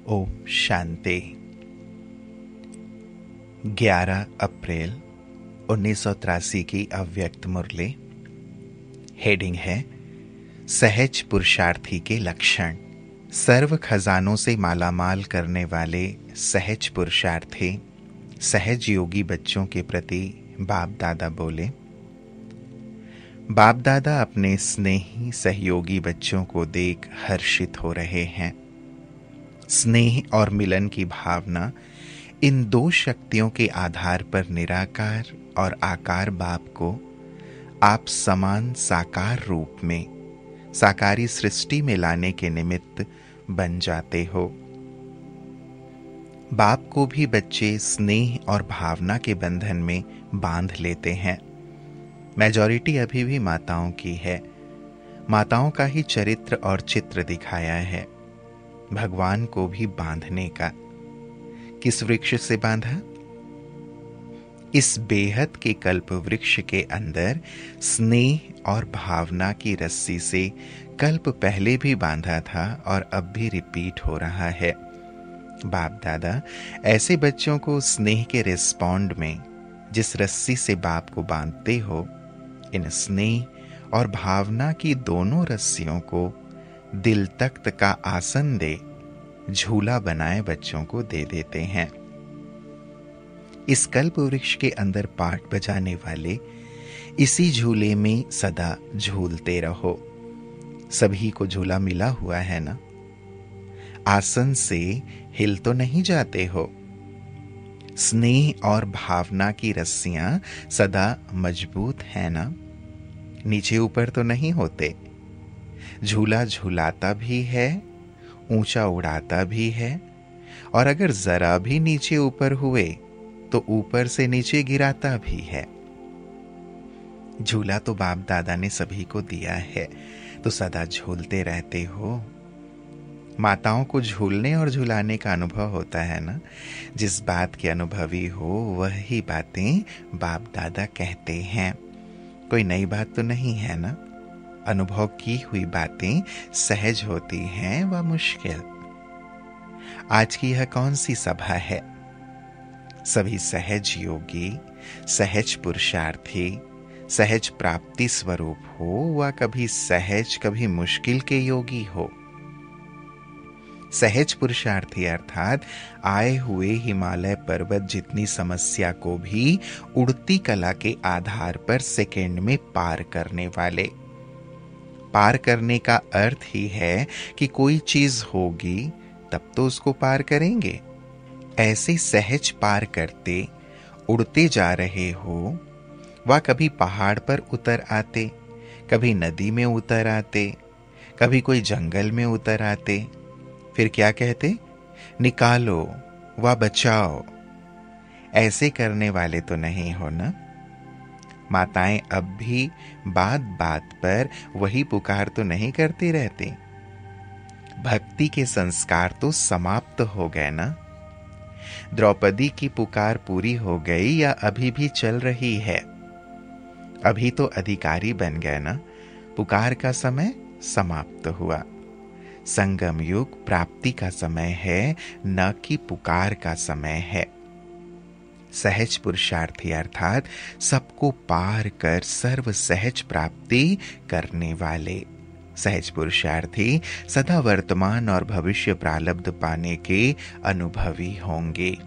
ओम शांति। 11 अप्रैल 1983 की अव्यक्त मुरली। हेडिंग है सहज पुरुषार्थी के लक्षण। सर्व खजानों से मालामाल करने वाले सहज पुरुषार्थी सहज योगी बच्चों के प्रति बाप दादा बोले। बाप दादा अपने स्नेही सहयोगी बच्चों को देख हर्षित हो रहे हैं। स्नेह और मिलन की भावना, इन दो शक्तियों के आधार पर निराकार और आकार बाप को आप समान साकार रूप में साकारी सृष्टि में लाने के निमित्त बन जाते हो। बाप को भी बच्चे स्नेह और भावना के बंधन में बांध लेते हैं। मेजॉरिटी अभी भी माताओं की है। माताओं का ही चरित्र और चित्र दिखाया है। भगवान को भी बांधने का। किस वृक्ष से बांधा? इस बेहद के कल्प वृक्ष के अंदर स्नेह और भावना की रस्सी से कल्प पहले भी बांधा था और अब भी रिपीट हो रहा है। बाप दादा ऐसे बच्चों को स्नेह के रिस्पॉन्ड में जिस रस्सी से बाप को बांधते हो, इन स्नेह और भावना की दोनों रस्सियों को दिल तख्त का आसन दे झूला बनाए बच्चों को दे देते हैं। इस कल्प वृक्ष के अंदर पाठ बजाने वाले इसी झूले में सदा झूलते रहो। सभी को झूला मिला हुआ है ना? आसन से हिल तो नहीं जाते हो। स्नेह और भावना की रस्सियां सदा मजबूत है ना? नीचे ऊपर तो नहीं होते। झूला झूलाता भी है, ऊंचा उड़ाता भी है, और अगर जरा भी नीचे ऊपर हुए तो ऊपर से नीचे गिराता भी है। झूला तो बाप दादा ने सभी को दिया है, तो सदा झूलते रहते हो। माताओं को झूलने और झुलाने का अनुभव होता है ना? जिस बात के अनुभवी हो वही बातें बाप दादा कहते हैं। कोई नई बात तो नहीं है ना? अनुभव की हुई बातें सहज होती हैं व मुश्किल। आज की यह कौन सी सभा है? सभी सहज योगी, सहज पुरुषार्थी, सहज प्राप्ति स्वरूप हो व कभी सहज कभी मुश्किल के योगी हो। सहज पुरुषार्थी अर्थात आए हुए हिमालय पर्वत जितनी समस्या को भी उड़ती कला के आधार पर सेकेंड में पार करने वाले। पार करने का अर्थ ही है कि कोई चीज होगी तब तो उसको पार करेंगे। ऐसे सहज पार करते उड़ते जा रहे हो। वह कभी पहाड़ पर उतर आते, कभी नदी में उतर आते, कभी कोई जंगल में उतर आते। फिर क्या कहते? निकालो व बचाओ। ऐसे करने वाले तो नहीं हो ना? माताएं अब भी बात बात पर वही पुकार तो नहीं करती रहती। भक्ति के संस्कार तो समाप्त हो गए ना? द्रौपदी की पुकार पूरी हो गई या अभी भी चल रही है? अभी तो अधिकारी बन गए ना? पुकार का समय समाप्त हुआ। संगम युग प्राप्ति का समय है, न कि पुकार का समय है। सहज पुरुषार्थी अर्थात सबको पार कर सर्व सहज प्राप्ति करने वाले। सहज पुरुषार्थी सदा वर्तमान और भविष्य प्रारब्ध पाने के अनुभवी होंगे।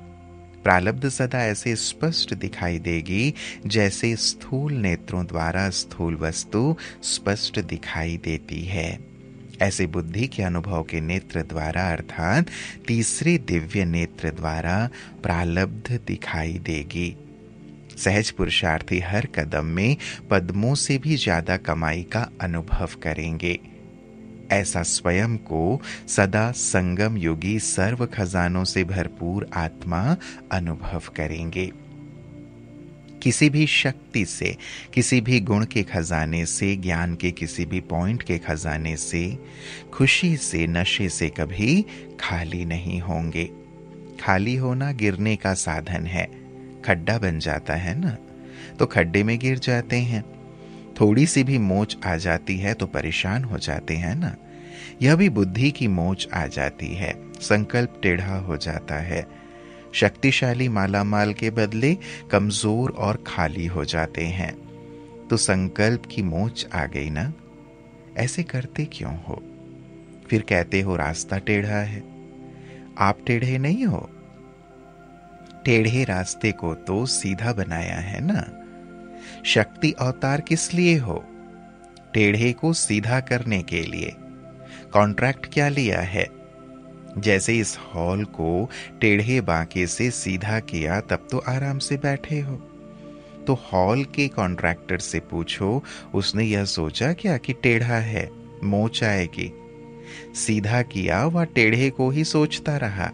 प्रारब्ध सदा ऐसे स्पष्ट दिखाई देगी जैसे स्थूल नेत्रों द्वारा स्थूल वस्तु स्पष्ट दिखाई देती है। ऐसे बुद्धि के अनुभव के नेत्र द्वारा अर्थात तीसरे दिव्य नेत्र द्वारा प्रारब्ध दिखाई देगी। सहज पुरुषार्थी हर कदम में पद्मों से भी ज्यादा कमाई का अनुभव करेंगे। ऐसा स्वयं को सदा संगम योगी सर्व खजानों से भरपूर आत्मा अनुभव करेंगे। किसी भी शक्ति से, किसी भी गुण के खजाने से, ज्ञान के किसी भी पॉइंट के खजाने से, खुशी से, नशे से कभी खाली नहीं होंगे। खाली होना गिरने का साधन है। खड्डा बन जाता है ना, तो खड्डे में गिर जाते हैं। थोड़ी सी भी मोच आ जाती है तो परेशान हो जाते हैं ना। यह भी बुद्धि की मोच आ जाती है, संकल्प टेढ़ा हो जाता है। शक्तिशाली मालामाल के बदले कमजोर और खाली हो जाते हैं। तो संकल्प की मोच आ गई ना। ऐसे करते क्यों हो? फिर कहते हो रास्ता टेढ़ा है। आप टेढ़े नहीं हो, टेढ़े रास्ते को तो सीधा बनाया है ना। शक्ति अवतार किस लिए हो? टेढ़े को सीधा करने के लिए। कॉन्ट्रैक्ट क्या लिया है? जैसे इस हॉल को टेढ़े बांके से सीधा किया तब तो आराम से बैठे हो। तो हॉल के कॉन्ट्रैक्टर से पूछो, उसने यह सोचा क्या कि टेढ़ा है, मोच आएगी? सीधा किया वह टेढ़े को ही सोचता रहा।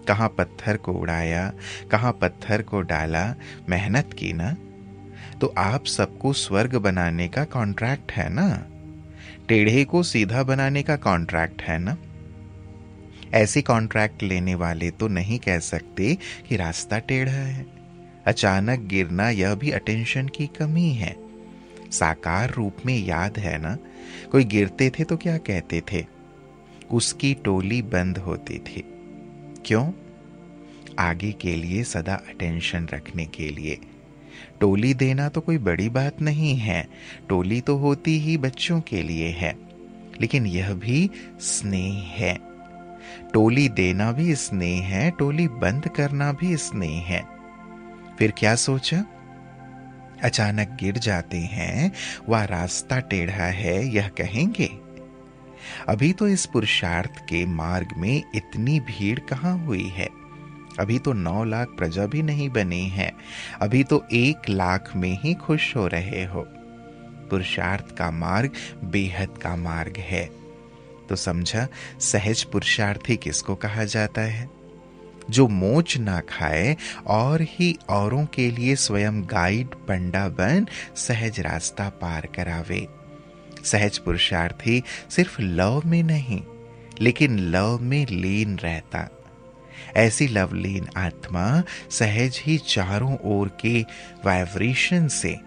कहां पत्थर को उड़ाया, कहां पत्थर को डाला, मेहनत की ना। तो आप सबको स्वर्ग बनाने का कॉन्ट्रैक्ट है ना, टेढ़े को सीधा बनाने का कॉन्ट्रैक्ट है ना। ऐसे कॉन्ट्रैक्ट लेने वाले तो नहीं कह सकते कि रास्ता टेढ़ा है। अचानक गिरना यह भी अटेंशन की कमी है। साकार रूप में याद है ना, कोई गिरते थे तो क्या कहते थे? उसकी टोली बंद होती थी। क्यों? आगे के लिए सदा अटेंशन रखने के लिए। टोली देना तो कोई बड़ी बात नहीं है, टोली तो होती ही बच्चों के लिए है, लेकिन यह भी स्नेह है। टोली देना भी स्नेह है, टोली बंद करना भी स्नेह है। फिर क्या सोचा? अचानक गिर जाते हैं, वह रास्ता टेढ़ा है यह कहेंगे? अभी तो इस पुरुषार्थ के मार्ग में इतनी भीड़ कहां हुई है। अभी तो 9 लाख प्रजा भी नहीं बनी है। अभी तो 1 लाख में ही खुश हो रहे हो। पुरुषार्थ का मार्ग बेहद का मार्ग है। तो समझा, सहज पुरुषार्थी किसको कहा जाता है? जो मोच ना खाए और ही औरों के लिए स्वयं गाइड पंडा बन सहज रास्ता पार करावे। सहज पुरुषार्थी सिर्फ लव में नहीं, लेकिन लव में लीन रहता। ऐसी लवलीन आत्मा सहज ही चारों ओर के वाइब्रेशन से,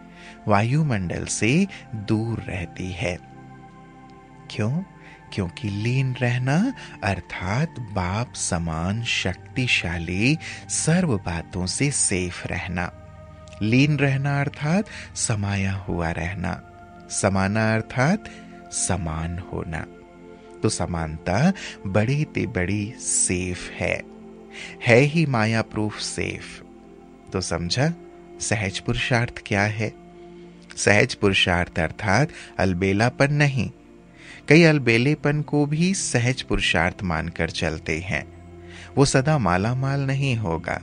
वायुमंडल से दूर रहती है। क्यों? क्योंकि लीन रहना अर्थात बाप समान शक्तिशाली सर्व बातों से सेफ रहना। लीन रहना अर्थात समाया हुआ रहना। समाना अर्थात समान होना। तो समानता बड़ी ते बड़ी सेफ है ही माया प्रूफ सेफ। तो समझा, सहज पुरुषार्थ क्या है? सहज पुरुषार्थ अर्थात अलबेलापन नहीं। कई अलबेलेपन को भी सहज पुरुषार्थ मानकर चलते हैं। वो सदा मालामाल नहीं होगा।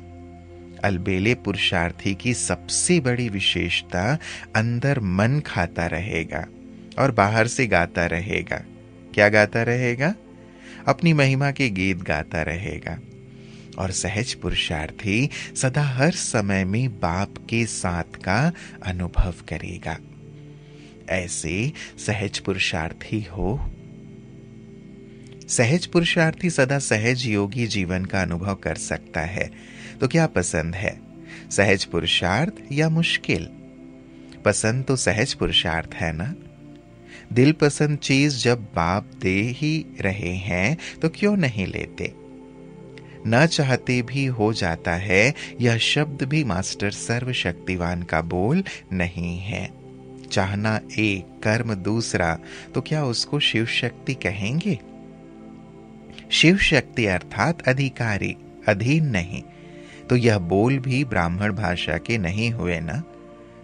अलबेले पुरुषार्थी की सबसे बड़ी विशेषता अंदर मन खाता रहेगा और बाहर से गाता रहेगा। क्या गाता रहेगा? अपनी महिमा के गीत गाता रहेगा। और सहज पुरुषार्थी सदा हर समय में बाप के साथ का अनुभव करेगा। ऐसे सहज पुरुषार्थी हो। सहज पुरुषार्थी सदा सहज योगी जीवन का अनुभव कर सकता है। तो क्या पसंद है, सहज पुरुषार्थ या मुश्किल? पसंद तो सहज पुरुषार्थ है ना। दिल पसंद चीज जब बाप दे ही रहे हैं तो क्यों नहीं लेते? न चाहते भी हो जाता है, यह शब्द भी मास्टर सर्वशक्तिवान का बोल नहीं है। चाहना एक, कर्म दूसरा, तो क्या उसको शिव शक्ति कहेंगे? शिव शक्ति अर्थात अधिकारी, अधीन नहीं। तो यह बोल भी ब्राह्मण भाषा के नहीं हुए ना।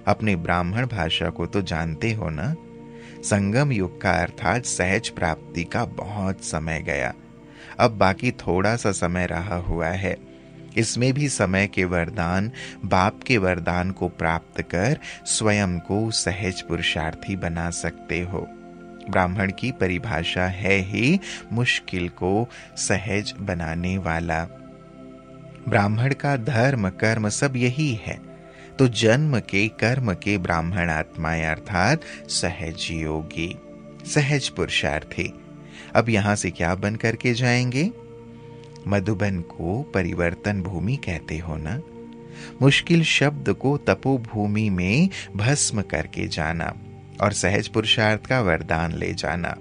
अपने ब्राह्मण भाषा को तो जानते हो ना। संगम युग का अर्थात सहज प्राप्ति का बहुत समय गया। अब बाकी थोड़ा सा समय रहा हुआ है। इसमें भी समय के वरदान, बाप के वरदान को प्राप्त कर स्वयं को सहज पुरुषार्थी बना सकते हो। ब्राह्मण की परिभाषा है ही मुश्किल को सहज बनाने वाला। ब्राह्मण का धर्म कर्म सब यही है। तो जन्म के कर्म के ब्राह्मण आत्माएं अर्थात सहज योगी, सहज पुरुषार्थी। अब यहां से क्या बन करके जाएंगे? मधुबन को परिवर्तन भूमि कहते हो ना। मुश्किल शब्द को तपोभूमि में भस्म करके जाना और सहज पुरुषार्थ का वरदान ले जाना।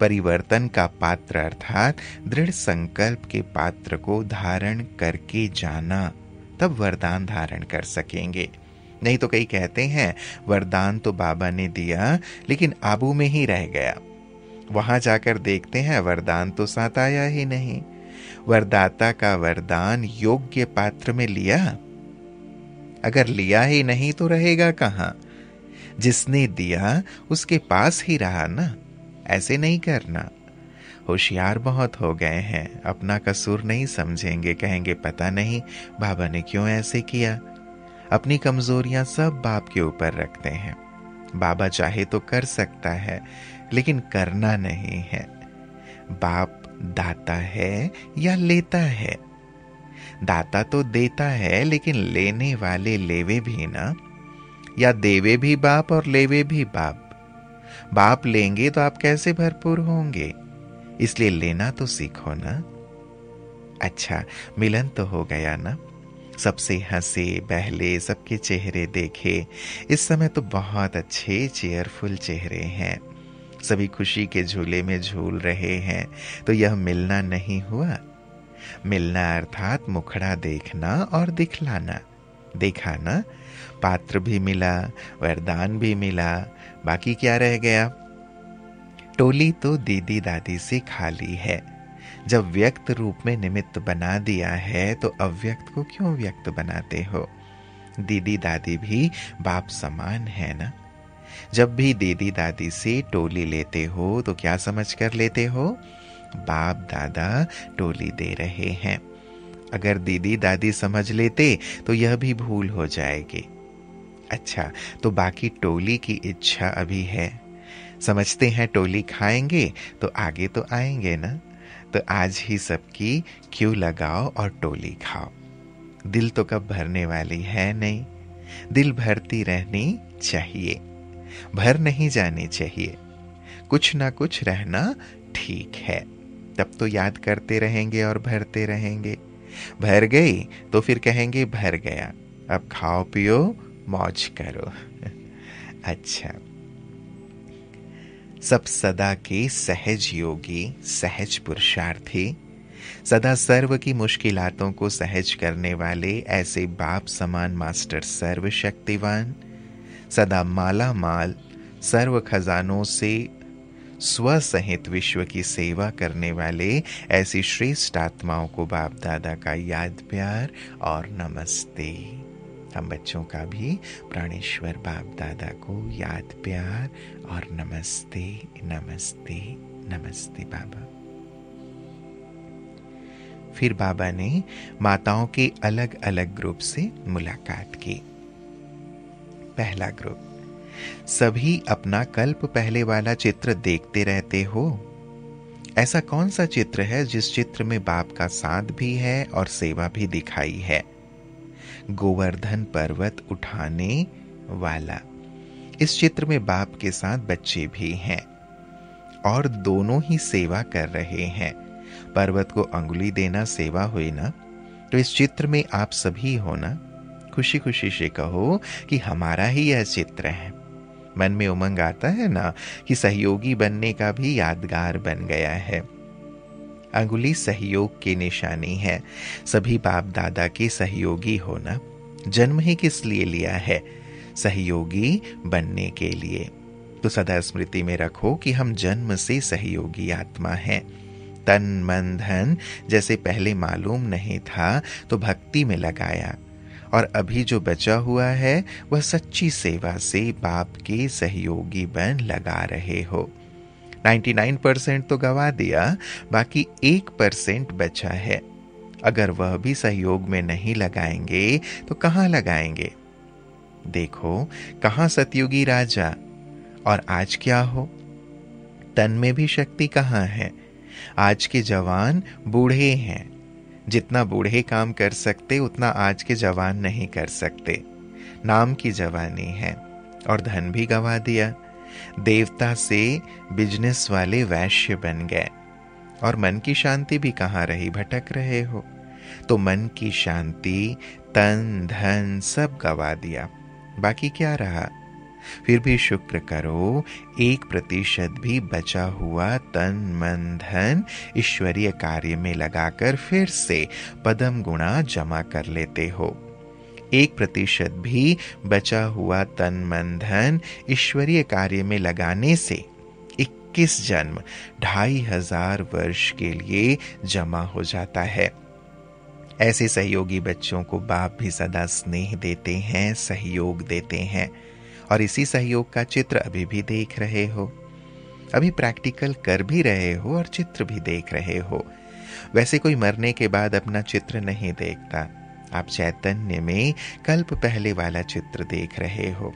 परिवर्तन का पात्र अर्थात दृढ़ संकल्प के पात्र को धारण करके जाना, तब वरदान धारण कर सकेंगे। नहीं तो कई कहते हैं वरदान तो बाबा ने दिया लेकिन आबू में ही रह गया, वहां जाकर देखते हैं वरदान तो साथ आया ही नहीं। वरदाता का वरदान योग्य पात्र में लिया? अगर लिया ही नहीं तो रहेगा कहां? जिसने दिया उसके पास ही रहा ना। ऐसे नहीं करना। होशियार बहुत हो गए हैं, अपना कसूर नहीं समझेंगे, कहेंगे पता नहीं बाबा ने क्यों ऐसे किया। अपनी कमजोरियां सब बाप के ऊपर रखते हैं। बाबा चाहे तो कर सकता है लेकिन करना नहीं है। बाप दाता है या लेता है? दाता तो देता है लेकिन लेने वाले लेवे भी ना, या देवे भी बाप और लेवे भी बाप। बाप लेंगे तो आप कैसे भरपूर होंगे? इसलिए लेना तो सीखो ना। अच्छा, मिलन तो हो गया ना, सबसे हंसे बहले, सबके चेहरे देखे। इस समय तो बहुत अच्छे चेयरफुल चेहरे हैं, सभी खुशी के झूले में झूल रहे हैं। तो यह मिलना नहीं हुआ? मिलना अर्थात मुखड़ा देखना और दिखलाना। देखा ना, पात्र भी मिला, वरदान भी मिला, बाकी क्या रह गया? टोली तो दीदी दादी से खाली है। जब व्यक्त रूप में निमित्त बना दिया है तो अव्यक्त को क्यों व्यक्त बनाते हो? दीदी दादी भी बाप समान है ना। जब भी दीदी दादी से टोली लेते हो तो क्या समझ कर लेते हो? बाप दादा टोली दे रहे हैं। अगर दीदी दादी समझ लेते तो यह भी भूल हो जाएगी। अच्छा, तो बाकी टोली की इच्छा अभी है। समझते हैं टोली खाएंगे तो आगे तो आएंगे ना। तो आज ही सबकी क्यों लगाओ और टोली खाओ। दिल तो कब भरने वाली है नहीं, दिल भरती रहनी चाहिए, भर नहीं जानी चाहिए। कुछ ना कुछ रहना ठीक है, तब तो याद करते रहेंगे और भरते रहेंगे। भर गई तो फिर कहेंगे भर गया, अब खाओ पियो मौज करो। अच्छा, सब सदा के सहज योगी, सहज पुरुषार्थी, सदा सर्व की मुश्किलातों को सहज करने वाले ऐसे बाप समान मास्टर सर्वशक्तिवान, सदा माला माल सर्व खजानों से स्व सहित विश्व की सेवा करने वाले ऐसी श्रेष्ठ आत्माओं को बाप दादा का याद प्यार और नमस्ते। हम बच्चों का भी प्राणेश्वर बाप दादा को याद प्यार और नमस्ते नमस्ते नमस्ते बाबा। फिर बाबा ने माताओं के अलग अलग ग्रुप से मुलाकात की। पहला ग्रुप, सभी अपना कल्प पहले वाला चित्र देखते रहते हो। ऐसा कौन सा चित्र है जिस चित्र में बाप का साथ भी है और सेवा भी दिखाई है? गोवर्धन पर्वत उठाने वाला। इस चित्र में बाप के साथ बच्चे भी हैं और दोनों ही सेवा कर रहे हैं। पर्वत को अंगुली देना सेवा हुई ना। तो इस चित्र में आप सभी हो ना। खुशी खुशी से कहो कि हमारा ही यह चित्र है। मन में उमंग आता है ना कि सहयोगी बनने का भी यादगार बन गया है। अंगुली सहयोग की निशानी है। सभी बाप दादा के सहयोगी होना। जन्म ही किस लिए लिया है? सहयोगी बनने के लिए। तो सदा स्मृति में रखो कि हम जन्म से सहयोगी आत्मा हैं। तन मन धन जैसे पहले मालूम नहीं था तो भक्ति में लगाया, और अभी जो बचा हुआ है वह सच्ची सेवा से बाप के सहयोगी बन लगा रहे हो। 99% तो गवा दिया, बाकी 1% बचा है। अगर वह भी सहयोग में नहीं लगाएंगे तो कहां लगाएंगे? देखो कहां सतयुगी राजा और आज क्या हो। तन में भी शक्ति कहां है? आज के जवान बूढ़े हैं। जितना बूढ़े काम कर सकते उतना आज के जवान नहीं कर सकते। नाम की जवानी है और धन भी गवा दिया। देवता से बिजनेस वाले वैश्य बन गए और मन की शांति भी कहाँ रही, भटक रहे हो। तो मन की शांति, तन धन सब गवा दिया, बाकी क्या रहा? फिर भी शुक्र करो, 1% भी बचा हुआ तन मन धन ईश्वरीय कार्य में लगाकर फिर से पदम गुणा जमा कर लेते हो। 1% भी बचा हुआ तन मन धन ईश्वरीय कार्य में लगाने से 21 जन्म 2500 वर्ष के लिए जमा हो जाता है। ऐसे सहयोगी बच्चों को बाप भी सदा स्नेह देते हैं, सहयोग देते हैं, और इसी सहयोग का चित्र अभी भी देख रहे हो। अभी प्रैक्टिकल कर भी रहे हो और चित्र भी देख रहे हो। वैसे कोई मरने के बाद अपना चित्र नहीं देखता। आप चैतन्य में कल्प पहले वाला चित्र देख रहे हो।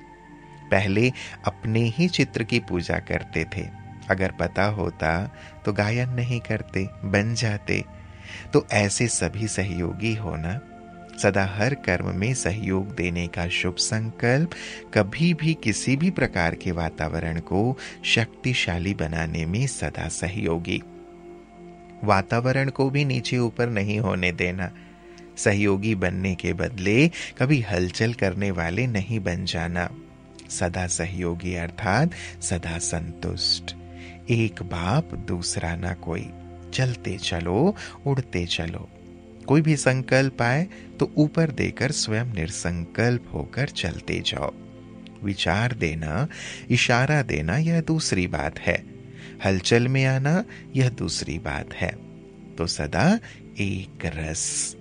पहले अपने ही चित्र की पूजा करते थे। अगर पता होता तो गायन नहीं करते, बन जाते। तो ऐसे सभी सहयोगी होना, सदा हर कर्म में सहयोग देने का शुभ संकल्प, कभी भी किसी भी प्रकार के वातावरण को शक्तिशाली बनाने में सदा सहयोगी। वातावरण को भी नीचे ऊपर नहीं होने देना। सहयोगी बनने के बदले कभी हलचल करने वाले नहीं बन जाना। सदा सहयोगी अर्थात सदा संतुष्ट। एक बाप दूसरा ना कोई। चलते चलो, उड़ते चलो। कोई भी संकल्प आए तो ऊपर देकर स्वयं निसंकल्प होकर चलते जाओ। विचार देना, इशारा देना यह दूसरी बात है। हलचल में आना यह दूसरी बात है। तो सदा एक रस।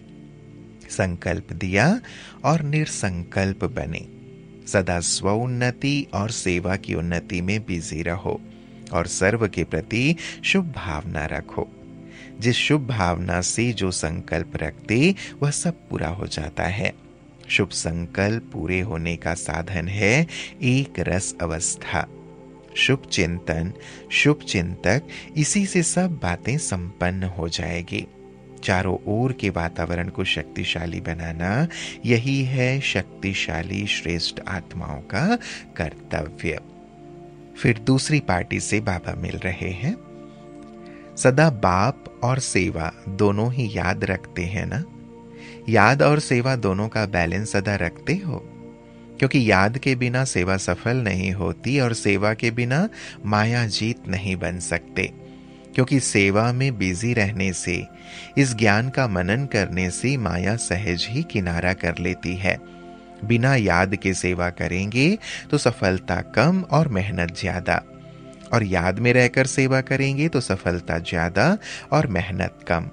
संकल्प दिया और निसंकल्प बने। सदा स्वोन्नति और सेवा की उन्नति में बिजी रहो और सर्व के प्रति शुभ भावना रखो। जिस शुभ भावना से जो संकल्प रखते वह सब पूरा हो जाता है। शुभ संकल्प पूरे होने का साधन है एक रस अवस्था। शुभ चिंतन, शुभ चिंतक, इसी से सब बातें संपन्न हो जाएगी। चारों ओर के वातावरण को शक्तिशाली बनाना, यही है शक्तिशाली श्रेष्ठ आत्माओं का कर्तव्य। फिर दूसरी पार्टी से बाबा मिल रहे हैं। सदा बाप और सेवा दोनों ही याद रखते हैं ना? याद और सेवा दोनों का बैलेंस सदा रखते हो? क्योंकि याद के बिना सेवा सफल नहीं होती और सेवा के बिना माया जीत नहीं बन सकते। क्योंकि सेवा में बिजी रहने से, इस ज्ञान का मनन करने से माया सहज ही किनारा कर लेती है। बिना याद के सेवा करेंगे तो सफलता कम और मेहनत ज्यादा, और याद में रहकर सेवा करेंगे तो सफलता ज्यादा और मेहनत कम।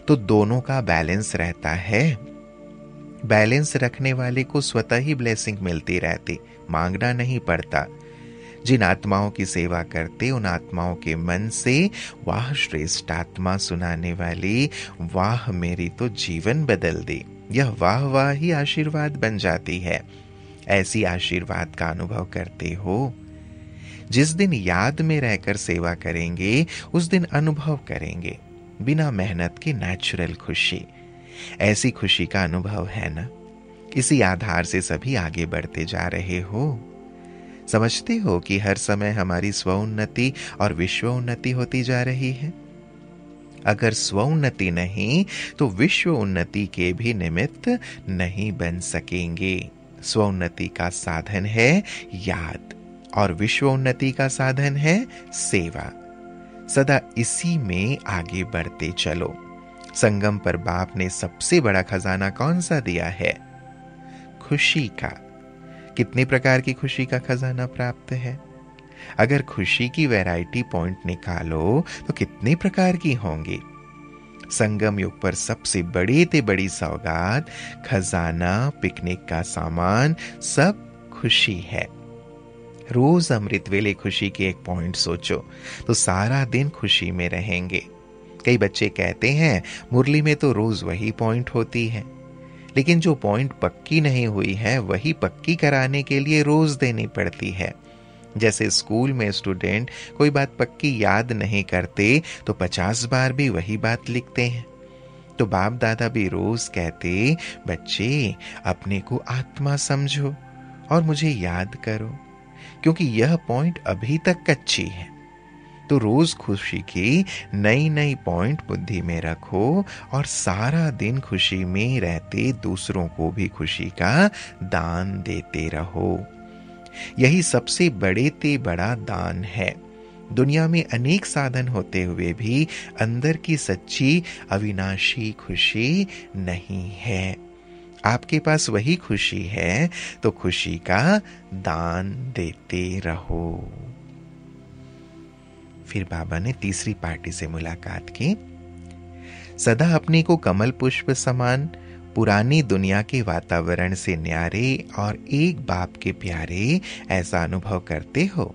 तो दोनों का बैलेंस रहता है। बैलेंस रखने वाले को स्वतः ही ब्लेसिंग मिलती रहती, मांगना नहीं पड़ता। जिन आत्माओं की सेवा करते उन आत्माओं के मन से वाह श्रेष्ठ आत्मा सुनाने वाली, वाह मेरी तो जीवन बदल दी, यह वाह वाह ही आशीर्वाद बन जाती है। ऐसी आशीर्वाद का अनुभव करते हो। जिस दिन याद में रहकर सेवा करेंगे उस दिन अनुभव करेंगे बिना मेहनत के नेचुरल खुशी। ऐसी खुशी का अनुभव है ना? इसी आधार से सभी आगे बढ़ते जा रहे हो। समझते हो कि हर समय हमारी स्वोन्नति और विश्वोन्नति होती जा रही है। अगर स्वोन्नति नहीं तो विश्व उन्नति के भी निमित्त नहीं बन सकेंगे। स्वोन्नति का साधन है याद और विश्वोन्नति का साधन है सेवा। सदा इसी में आगे बढ़ते चलो। संगम पर बाप ने सबसे बड़ा खजाना कौन सा दिया है? खुशी का। कितने प्रकार की खुशी का खजाना प्राप्त है? अगर खुशी की वैरायटी पॉइंट निकालो तो कितने प्रकार की होंगी? संगम युग पर सबसे बड़ी ते बड़ी सौगात, खजाना, पिकनिक का सामान, सब खुशी है। रोज अमृत वेले खुशी के एक पॉइंट सोचो तो सारा दिन खुशी में रहेंगे। कई बच्चे कहते हैं मुरली में तो रोज वही पॉइंट होती है, लेकिन जो पॉइंट पक्की नहीं हुई है वही पक्की कराने के लिए रोज देनी पड़ती है। जैसे स्कूल में स्टूडेंट कोई बात पक्की याद नहीं करते तो 50 बार भी वही बात लिखते हैं। तो बाप दादा भी रोज कहते, बच्चे अपने को आत्मा समझो और मुझे याद करो, क्योंकि यह पॉइंट अभी तक कच्ची है। तो रोज खुशी की नई नई पॉइंट बुद्धि में रखो और सारा दिन खुशी में रहते दूसरों को भी खुशी का दान देते रहो। यही सबसे बड़े ते बड़ा दान है। दुनिया में अनेक साधन होते हुए भी अंदर की सच्ची अविनाशी खुशी नहीं है। आपके पास वही खुशी है तो खुशी का दान देते रहो। फिर बाबा ने तीसरी पार्टी से मुलाकात की। सदा अपने को कमल पुष्प समान पुरानी दुनिया के वातावरण से न्यारे और एक बाप के प्यारे ऐसा अनुभव करते हो।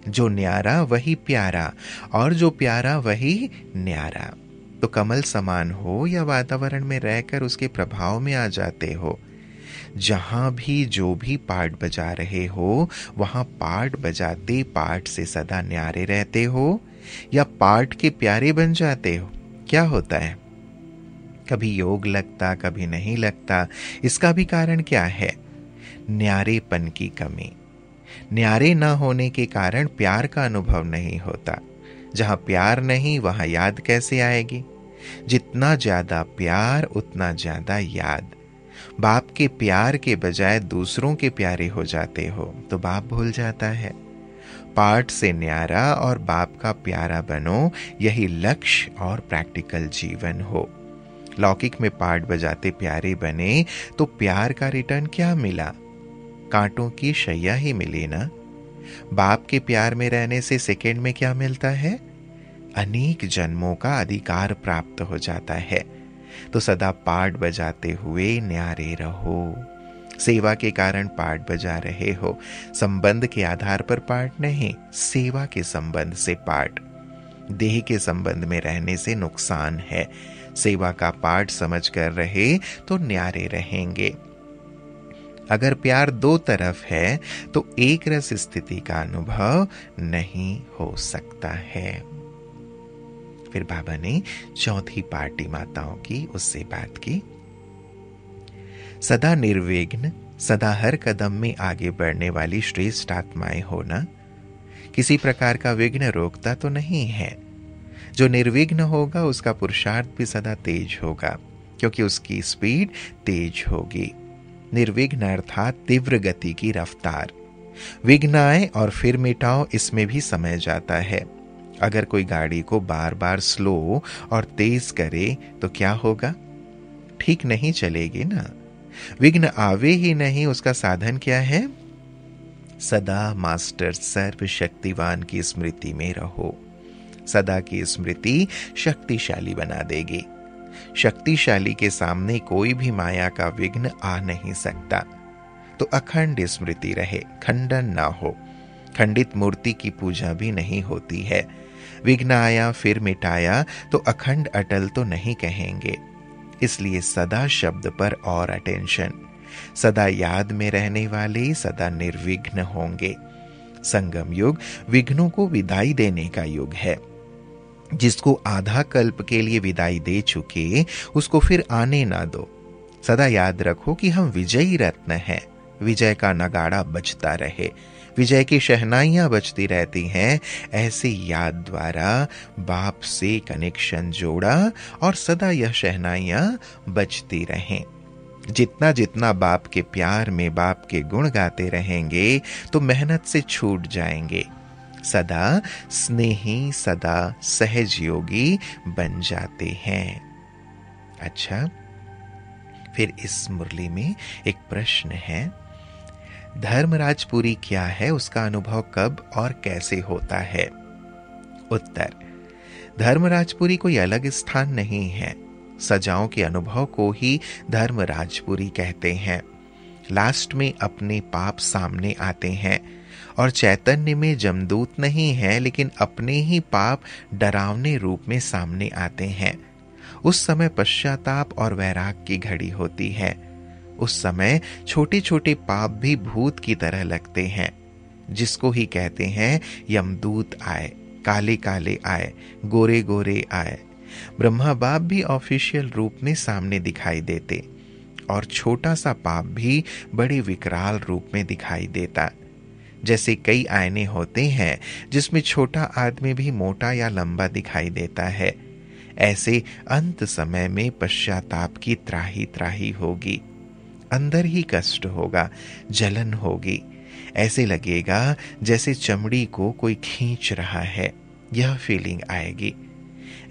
जो न्यारा वही प्यारा और जो प्यारा वही न्यारा। तो कमल समान हो या वातावरण में रहकर उसके प्रभाव में आ जाते हो। जहां भी जो भी पार्ट बजा रहे हो वहां पार्ट बजाते पार्ट से सदा न्यारे रहते हो या पार्ट के प्यारे बन जाते हो। क्या होता है, कभी योग लगता कभी नहीं लगता। इसका भी कारण क्या है? न्यारेपन की कमी। न्यारे न होने के कारण प्यार का अनुभव नहीं होता। जहां प्यार नहीं वहां याद कैसे आएगी? जितना ज्यादा प्यार उतना ज्यादा याद। बाप के प्यार के बजाय दूसरों के प्यारे हो जाते हो तो बाप भूल जाता है। पाठ से न्यारा और बाप का प्यारा बनो, यही लक्ष्य और प्रैक्टिकल जीवन हो। लौकिक में पाठ बजाते प्यारे बने तो प्यार का रिटर्न क्या मिला? कांटों की शैया ही मिली ना। बाप के प्यार में रहने से सेकंड में क्या मिलता है? अनेक जन्मों का अधिकार प्राप्त हो जाता है। तो सदा पाठ बजाते हुए न्यारे रहो। सेवा के कारण पाठ बजा रहे हो, संबंध के आधार पर पाठ नहीं, सेवा के संबंध से पाठ। देह के संबंध में रहने से नुकसान है। सेवा का पाठ समझ कर रहे तो न्यारे रहेंगे। अगर प्यार दो तरफ है तो एक रस स्थिति का अनुभव नहीं हो सकता है। फिर बाबा ने चौथी पार्टी माताओं की उससे बात की। सदा निर्विघ्न, सदा हर कदम में आगे बढ़ने वाली श्रेष्ठ आत्माएं होना किसी प्रकार का विघ्न रोकता तो नहीं है। जो निर्विघ्न होगा उसका पुरुषार्थ भी सदा तेज होगा, क्योंकि उसकी स्पीड तेज होगी। निर्विघ्न अर्थात तीव्र गति की रफ्तार। विघ्न आए और फिर मिटाओ, इसमें भी समय जाता है। अगर कोई गाड़ी को बार बार स्लो और तेज करे तो क्या होगा? ठीक नहीं चलेगी ना। विघ्न आवे ही नहीं, उसका साधन क्या है? सदा मास्टर सर्वशक्तिवान की स्मृति में रहो। सदा की स्मृति शक्तिशाली बना देगी। शक्तिशाली के सामने कोई भी माया का विघ्न आ नहीं सकता। तो अखंड स्मृति रहे, खंडन ना हो। खंडित मूर्ति की पूजा भी नहीं होती है। विघ्न आया फिर मिटाया तो अखंड अटल तो नहीं कहेंगे। इसलिए सदा शब्द पर और अटेंशन। सदा याद में रहने वाले सदा निर्विघ्न होंगे। संगम युग विघ्नों को विदाई देने का युग है। जिसको आधा कल्प के लिए विदाई दे चुके उसको फिर आने ना दो। सदा याद रखो कि हम विजयी रत्न हैं। विजय का नगाड़ा बजता रहे, विजय की शहनाइयां बजती रहती हैं। ऐसे याद द्वारा बाप से कनेक्शन जोड़ा और सदा यह शहनाइयां बजती रहें। जितना जितना बाप के प्यार में बाप के गुण गाते रहेंगे तो मेहनत से छूट जाएंगे। सदा स्नेही, सदा सहज योगी बन जाते हैं। अच्छा, फिर इस मुरली में एक प्रश्न है। धर्मराजपुरी क्या है, उसका अनुभव कब और कैसे होता है? उत्तर, धर्मराजपुरी कोई अलग स्थान नहीं है। सजाओं के अनुभव को ही धर्मराजपुरी कहते हैं। लास्ट में अपने पाप सामने आते हैं और चैतन्य में जमदूत नहीं है, लेकिन अपने ही पाप डरावने रूप में सामने आते हैं। उस समय पश्चाताप और वैराग की घड़ी होती है। उस समय छोटे छोटे पाप भी भूत की तरह लगते हैं, जिसको ही कहते हैं यमदूत आए, काले काले आए, गोरे गोरे आए। ब्रह्मा बाप भी ऑफिशियल रूप में सामने दिखाई देते और छोटा सा पाप भी बड़े विकराल रूप में दिखाई देता। जैसे कई आईने होते हैं जिसमें छोटा आदमी भी मोटा या लंबा दिखाई देता है, ऐसे अंत समय में पश्चाताप की त्राही त्राही होगी। अंदर ही कष्ट होगा, जलन होगी। ऐसे लगेगा जैसे चमड़ी को कोई खींच रहा है, यह फीलिंग आएगी।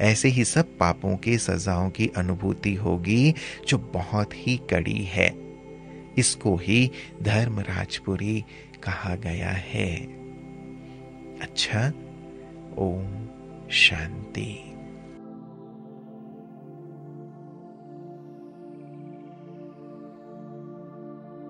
ऐसे ही सब पापों की सजाओं की अनुभूति होगी जो बहुत ही कड़ी है। इसको ही धर्मराजपुरी कहा गया है। अच्छा, ओम शांति।